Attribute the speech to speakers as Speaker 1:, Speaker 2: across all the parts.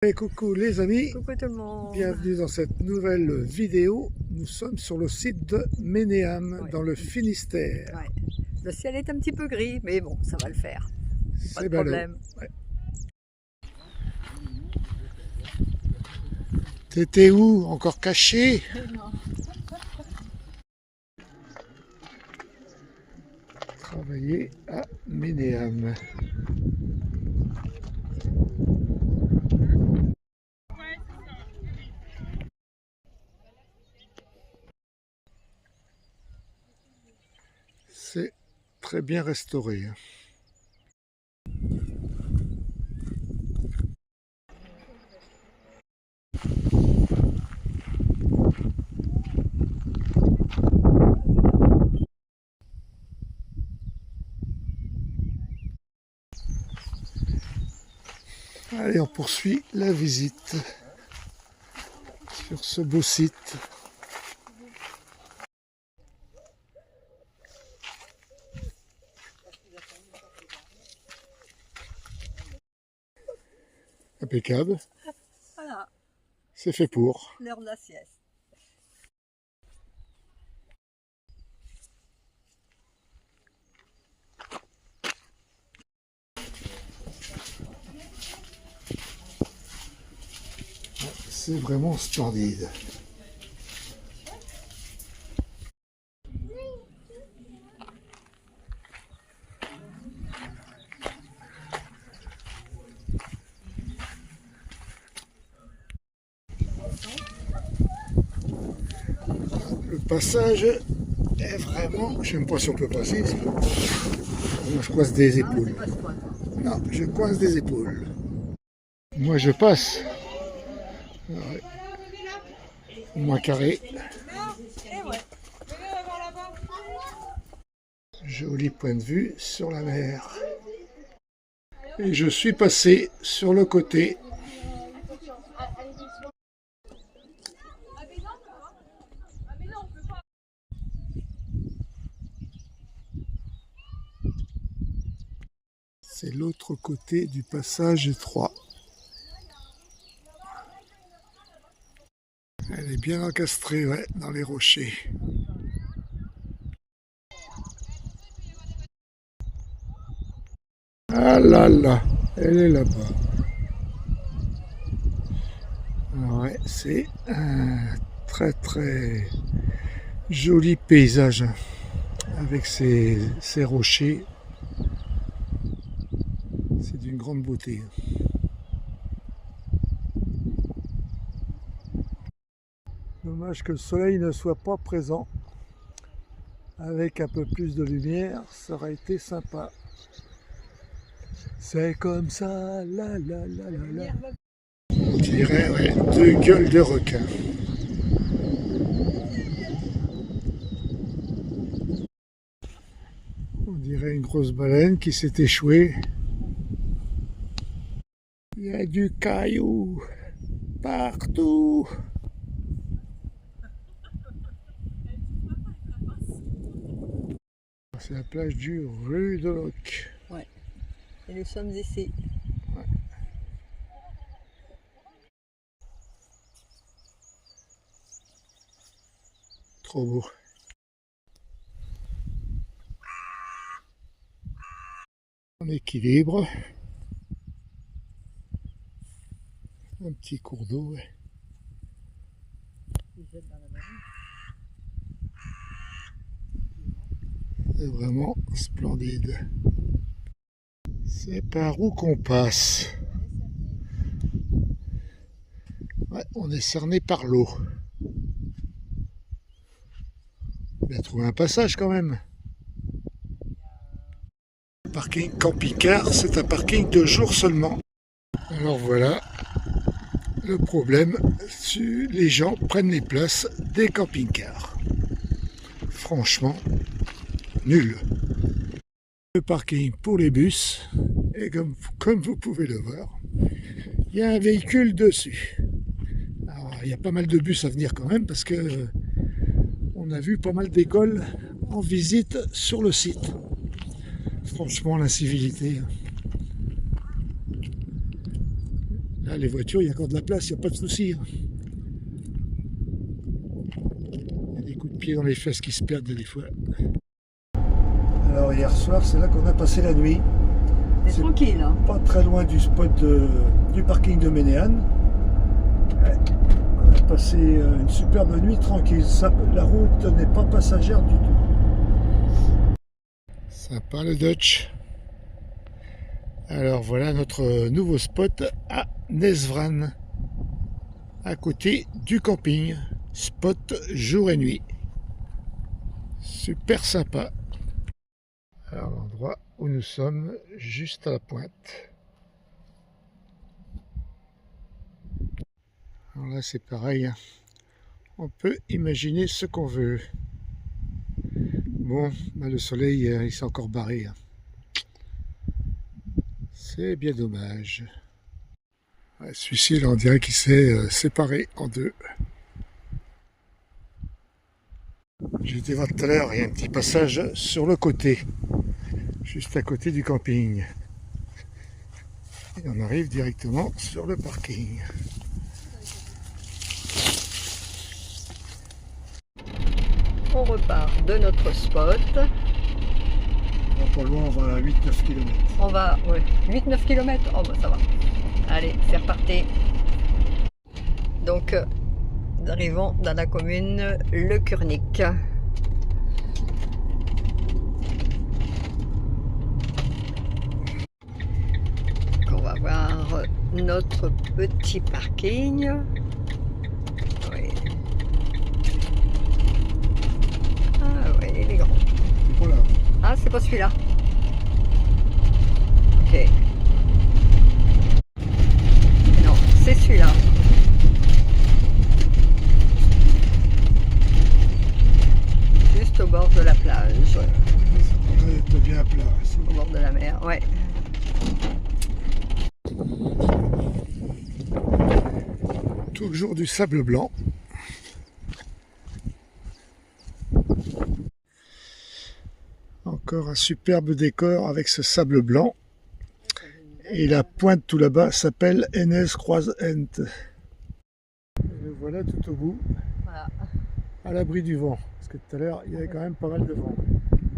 Speaker 1: Et coucou les amis,
Speaker 2: Coucou tout le monde.
Speaker 1: bienvenue dans cette nouvelle vidéo. Nous sommes sur le site de Ménéam,
Speaker 2: Ouais.
Speaker 1: dans le Finistère.
Speaker 2: Ouais. Le ciel est un petit peu gris, mais bon, ça va le faire. Pas
Speaker 1: C'est
Speaker 2: de
Speaker 1: ballot.
Speaker 2: problème.
Speaker 1: Ouais. T'étais où? Encore caché? Travailler à Ménéam. C'est très bien restauré. Allez, on poursuit la visite sur ce beau site. Impeccable,
Speaker 2: Voilà,
Speaker 1: c'est fait pour.
Speaker 2: l'heure de la sieste.
Speaker 1: C'est vraiment splendide. Le passage est vraiment... Je ne sais même pas si on peut passer ici. Moi, je coince des épaules. Non, je coince des épaules. Moi, je passe. Ouais. Moins carré. Joli point de vue sur la mer. Et je suis passé sur le côté. C'est l'autre côté du passage étroit. Elle est bien encastrée, ouais, dans les rochers. Ah là là, elle est là-bas. Ouais, c'est un très joli paysage avec ces rochers. C'est d'une grande beauté. Dommage que le soleil ne soit pas présent. Avec un peu plus de lumière, ça aurait été sympa. C'est comme ça, la la la la la. On dirait, ouais, deux gueules de requin. On dirait une grosse baleine qui s'est échouée. Il y a du caillou partout. C'est la plage du Rudelock.
Speaker 2: Ouais. Et nous sommes ici.
Speaker 1: Ouais. Trop beau. En équilibre. Un petit cours d'eau. Ouais. C'est vraiment splendide. C'est par où qu'on passe. Ouais, on est cerné par l'eau. On a trouvé un passage quand même. Parking camping-car, c'est un parking de jour seulement. Alors voilà, le problème, les gens prennent les places des camping-cars. Franchement, nul. Le parking pour les bus, et comme vous pouvez le voir, il y a un véhicule dessus. Alors, il y a pas mal de bus à venir quand même, parce que on a vu pas mal d'écoles en visite sur le site. Franchement, l'incivilité. Là, les voitures, il y a encore de la place, il n'y a pas de souci. Il y a des coups de pied dans les fesses qui se perdent des fois. Alors hier soir, c'est là qu'on a passé la nuit.
Speaker 2: C'est tranquille. Hein.
Speaker 1: Pas très loin du spot du parking de Ménéane. Ouais. On a passé une superbe nuit tranquille. Ça, la route n'est pas passagère du tout. Sympa le Dutch. Alors voilà notre nouveau spot à Nesvran, à côté du camping. Spot jour et nuit. Super sympa. Alors l'endroit où nous sommes, juste à la pointe. Alors là c'est pareil, on peut imaginer ce qu'on veut. Bon, bah, le soleil il s'est encore barré. C'est bien dommage. Ouais, celui-ci là on dirait qu'il s'est séparé en deux. J'ai été voir tout à l'heure, il y a un petit passage sur le côté. Juste à côté du camping. Et on arrive directement sur le parking.
Speaker 2: On repart de notre spot.
Speaker 1: On va pas loin, on va à 8-9 km.
Speaker 2: On va, ouais, 8-9 km. Oh bah ça va. Allez, c'est reparti. Donc, nous arrivons dans la commune Le Kurnik. On va voir notre petit parking. Oui. Ah oui, il est grand.
Speaker 1: C'est pas là.
Speaker 2: Ah, c'est pas celui-là. Ok. Non, c'est celui-là. Juste au bord de la plage.
Speaker 1: C'est bien plat.
Speaker 2: Au bord de la mer, ouais.
Speaker 1: Toujours du sable blanc. Encore un superbe décor avec ce sable blanc. Et la pointe tout là-bas s'appelle Enes Croise Ent. Le voilà tout au bout,
Speaker 2: Voilà.
Speaker 1: à l'abri du vent. Parce que tout à l'heure, il y avait quand même pas mal de vent.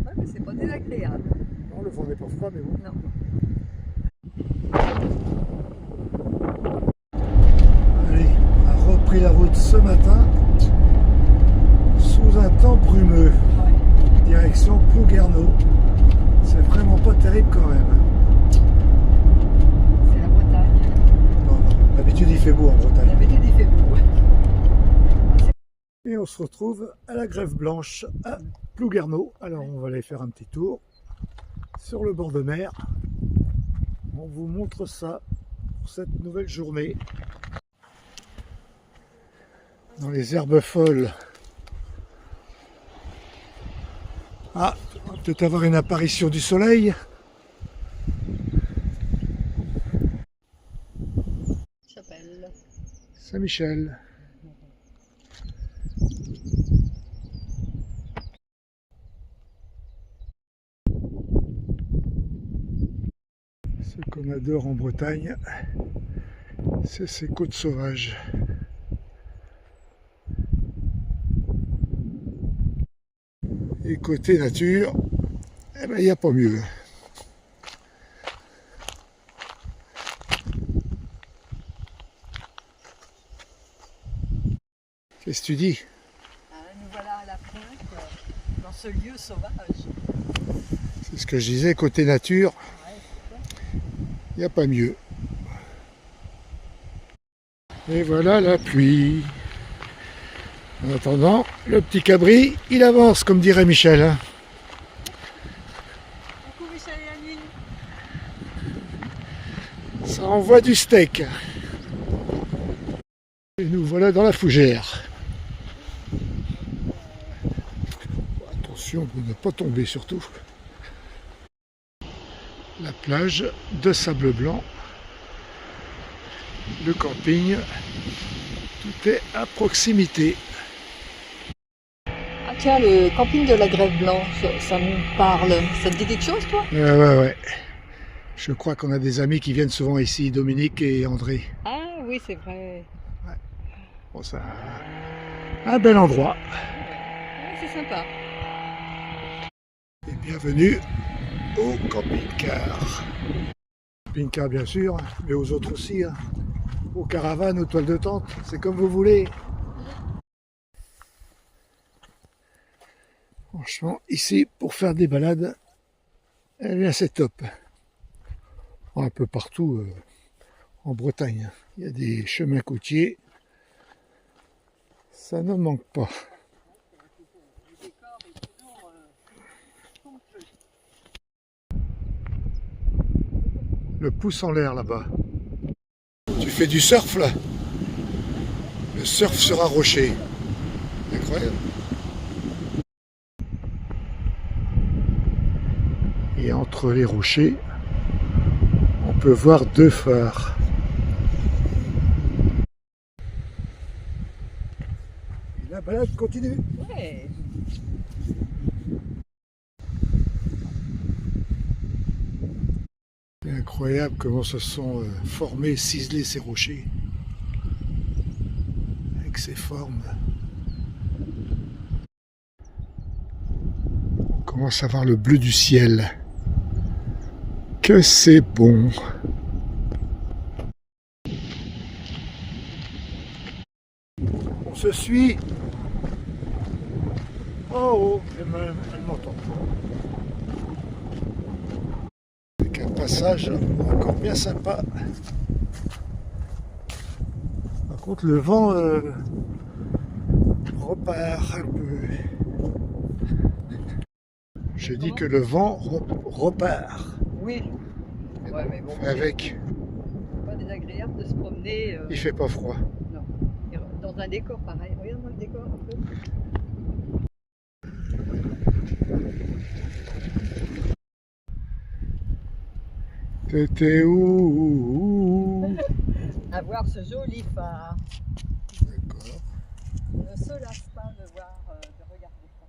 Speaker 2: Ouais, mais c'est pas désagréable.
Speaker 1: Non, le vent n'est pas froid, mais bon.
Speaker 2: Non.
Speaker 1: Allez, on a repris la route ce matin sous un temps brumeux.
Speaker 2: Ouais.
Speaker 1: Direction Plouguerneau. C'est vraiment pas terrible quand même.
Speaker 2: C'est la Bretagne.
Speaker 1: Non, non, d'habitude il fait beau en Bretagne.
Speaker 2: D'habitude, il fait beau.
Speaker 1: Et on se retrouve à la Grève Blanche à Plouguerneau. Alors on va aller faire un petit tour sur le bord de mer. On vous montre ça pour cette nouvelle journée. Dans les herbes folles. Ah, on va peut-être avoir une apparition du soleil.
Speaker 2: Chapelle.
Speaker 1: Saint-Michel. Ce qu'on adore en Bretagne, c'est ces côtes sauvages. Et côté nature, eh ben, il n'y a pas mieux. Qu'est-ce que tu dis?
Speaker 2: Nous voilà à la pointe, dans ce lieu sauvage.
Speaker 1: C'est ce que je disais, côté nature, il n'y a pas mieux. Et voilà la pluie. En attendant, le petit cabri, il avance, comme dirait Michel. Hein.
Speaker 2: Coucou Michel et Anine.
Speaker 1: Ça envoie du steak. Et nous voilà dans la fougère. Attention de ne pas tomber surtout. La plage de sable blanc. Le camping. Tout est à proximité.
Speaker 2: Ah tiens, le camping de la Grève Blanche, ça me parle. Ça te dit quelque chose, toi?
Speaker 1: Ouais. Je crois qu'on a des amis qui viennent souvent ici, Dominique et André.
Speaker 2: Ah oui, c'est vrai.
Speaker 1: Bon, c'est un bel endroit.
Speaker 2: Ouais, c'est sympa.
Speaker 1: Et bienvenue au camping-car. Camping-car bien sûr, mais aux autres aussi. Hein. Aux caravanes, aux toiles de tente, c'est comme vous voulez. Franchement, ici, pour faire des balades, eh bien c'est top. Un peu partout en Bretagne, il y a des chemins côtiers. Ça ne manque pas. Le pouce en l'air là-bas. Tu fais du surf là? Le surf sur un rocher. Incroyable. Et entre les rochers, on peut voir deux phares. Et la balade continue.
Speaker 2: Ouais.
Speaker 1: C'est incroyable comment se sont formés, ciselés ces rochers. Avec ces formes. On commence à voir le bleu du ciel. Que c'est bon! On se suit. Oh, elle m'entend pas. Avec un passage encore bien sympa. Par contre, le vent repart un peu. Je dis que le vent repart.
Speaker 2: Oui. Ouais, mais bon,
Speaker 1: Avec.
Speaker 2: c'est pas désagréable de se promener.
Speaker 1: Il fait pas froid.
Speaker 2: Non. Et dans un décor pareil. Regarde-moi le décor un peu.
Speaker 1: T'étais où?
Speaker 2: À voir ce joli phare.
Speaker 1: D'accord.
Speaker 2: On ne se lasse pas de voir, de regarder ça.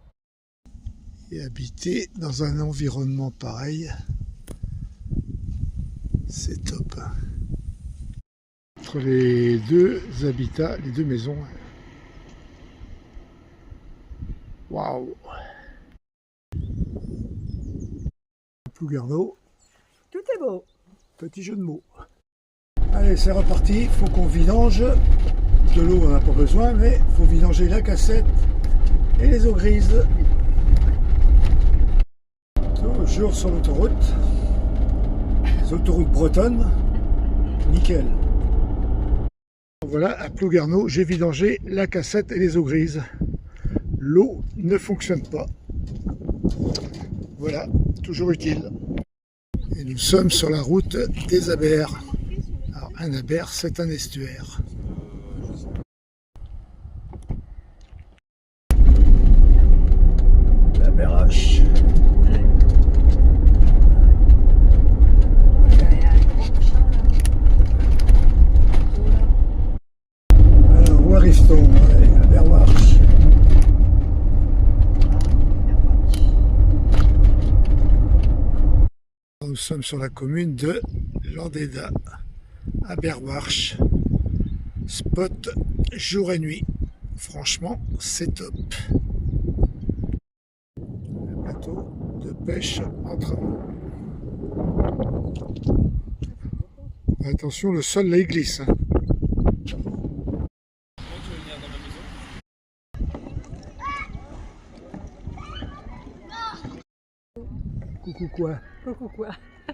Speaker 1: Et habiter dans un environnement pareil, c'est top. Entre les deux habitats, les deux maisons. Waouh! Plouguerneau,
Speaker 2: Tout est beau.
Speaker 1: petit jeu de mots. Allez, c'est reparti, faut qu'on vidange. De l'eau, on n'a pas besoin, mais il faut vidanger la cassette et les eaux grises. Toujours sur l'autoroute. Les autoroutes bretonnes. Nickel. Voilà, à Plouguerneau, j'ai vidangé la cassette et les eaux grises. L'eau ne fonctionne pas. Voilà, toujours utile. Et nous sommes sur la route des Abers. Alors, un aber, c'est un estuaire. La Berache. Alors, où arrive-t-on? La Berwache. Nous sommes sur la commune de Landéda, à Berwarch. Spot jour et nuit. Franchement, c'est top. Un bateau de pêche en travaux. Attention, le sol là il glisse. Hein. Coucou quoi?
Speaker 2: Coucou quoi.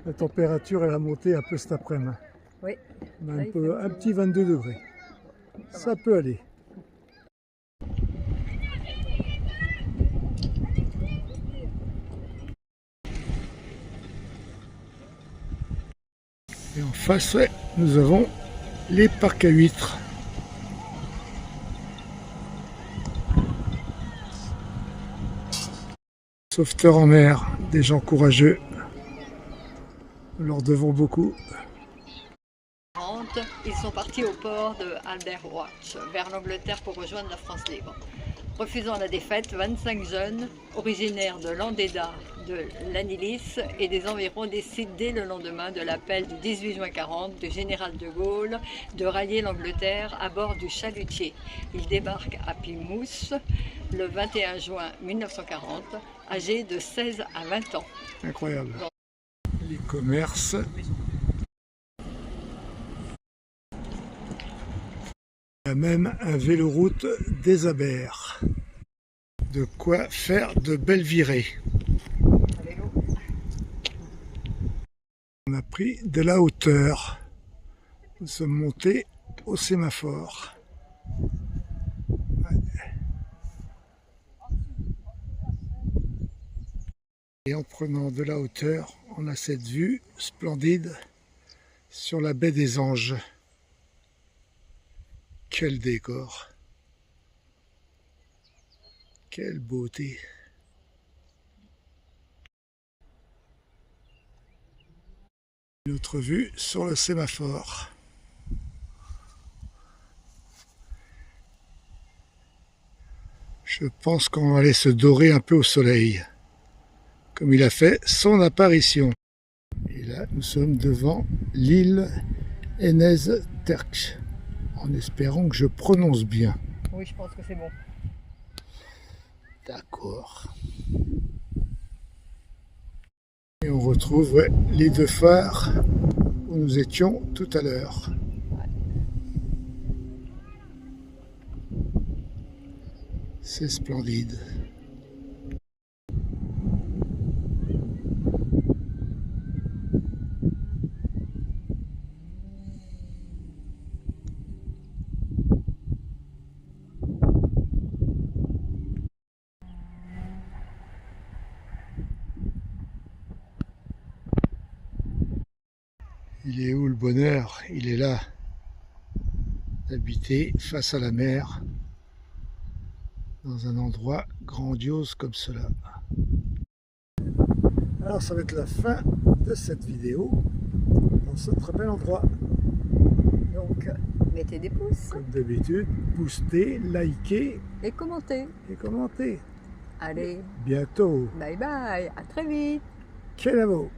Speaker 1: La température elle a monté un peu cet après-midi.
Speaker 2: Oui.
Speaker 1: Un petit 22 degrés. Ça peut aller. Et en face, ouais, nous avons les parcs à huîtres. Sauveteurs en mer, des gens courageux. Nous leur devons beaucoup.
Speaker 2: Ils sont partis au port de Alderwacht, vers l'Angleterre pour rejoindre la France libre. Refusant la défaite, 25 jeunes, originaires de Landéda, de l'Anilis et des environs décident dès le lendemain de l'appel du 18 juin 40 du général de Gaulle de rallier l'Angleterre à bord du chalutier. Ils débarquent à Plymouth le 21 juin 1940, âgés de 16 à 20 ans.
Speaker 1: Incroyable. Les commerces. Il y a même un véloroute des Abers. De quoi faire de belles virées. On a pris de la hauteur. Nous sommes montés au sémaphore. Et en prenant de la hauteur, on a cette vue splendide sur la baie des Anges. Quel décor! Quelle beauté! Une autre vue sur le sémaphore. Je pense qu'on va aller se dorer un peu au soleil, comme il a fait son apparition. Et là, nous sommes devant l'île Enes Terkh, en espérant que je prononce bien.
Speaker 2: Oui, je pense que c'est bon.
Speaker 1: D'accord. Et on retrouve les deux phares où nous étions tout à l'heure. C'est splendide. Il est où le bonheur? Il est là, d'habiter face à la mer, dans un endroit grandiose comme cela. Alors ça va être la fin de cette vidéo, dans ce très bel endroit.
Speaker 2: Donc, mettez des pouces.
Speaker 1: Comme d'habitude, boostez, likez
Speaker 2: Et commentez.
Speaker 1: et commentez.
Speaker 2: Allez,
Speaker 1: Bientôt.
Speaker 2: bye bye, à très vite.
Speaker 1: Kenavo.